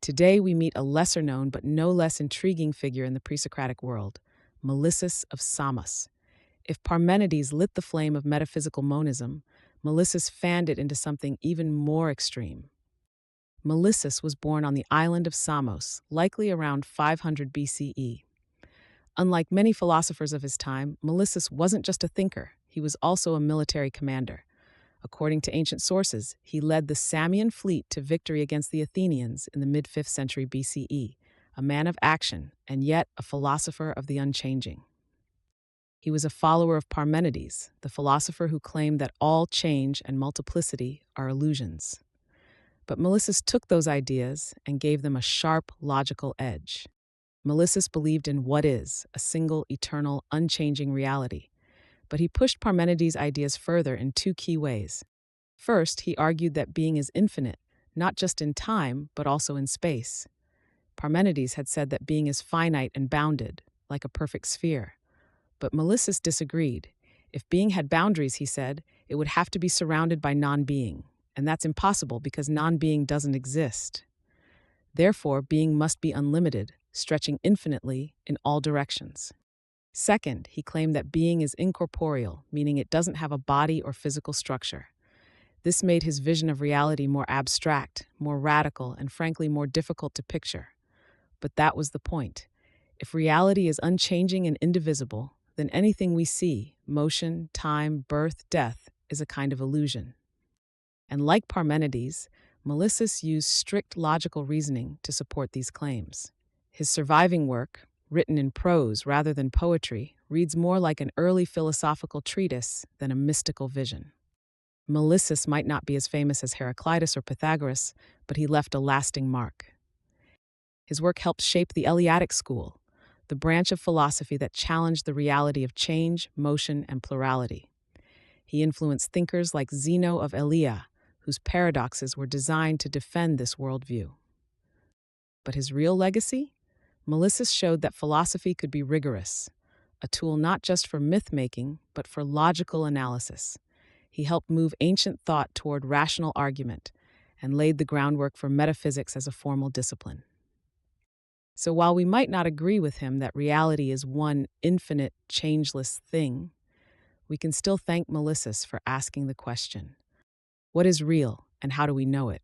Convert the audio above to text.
Today, we meet a lesser-known but no less intriguing figure in the pre-Socratic world, Melissus of Samos. If Parmenides lit the flame of metaphysical monism, Melissus fanned it into something even more extreme. Melissus was born on the island of Samos, likely around 500 BCE. Unlike many philosophers of his time, Melissus wasn't just a thinker, he was also a military commander. According to ancient sources, he led the Samian fleet to victory against the Athenians in the mid-5th century BCE, a man of action and yet a philosopher of the unchanging. He was a follower of Parmenides, the philosopher who claimed that all change and multiplicity are illusions. But Melissus took those ideas and gave them a sharp, logical edge. Melissus believed in what is, a single, eternal, unchanging reality. But he pushed Parmenides' ideas further in two key ways. First, he argued that being is infinite, not just in time, but also in space. Parmenides had said that being is finite and bounded, like a perfect sphere. But Melissus disagreed. If being had boundaries, he said, it would have to be surrounded by non-being, and that's impossible because non-being doesn't exist. Therefore, being must be unlimited, stretching infinitely in all directions. Second, he claimed that being is incorporeal, meaning it doesn't have a body or physical structure. This made his vision of reality more abstract, more radical, and frankly more difficult to picture. But that was the point. If reality is unchanging and indivisible, then anything we see, motion, time, birth, death, is a kind of illusion. And like Parmenides, Melissus used strict logical reasoning to support these claims. His surviving work, written in prose rather than poetry, reads more like an early philosophical treatise than a mystical vision. Melissus might not be as famous as Heraclitus or Pythagoras, but he left a lasting mark. His work helped shape the Eleatic school, the branch of philosophy that challenged the reality of change, motion, and plurality. He influenced thinkers like Zeno of Elea, whose paradoxes were designed to defend this worldview. But his real legacy? Melissus showed that philosophy could be rigorous, a tool not just for myth-making, but for logical analysis. He helped move ancient thought toward rational argument and laid the groundwork for metaphysics as a formal discipline. So while we might not agree with him that reality is one infinite, changeless thing, we can still thank Melissus for asking the question, what is real and how do we know it?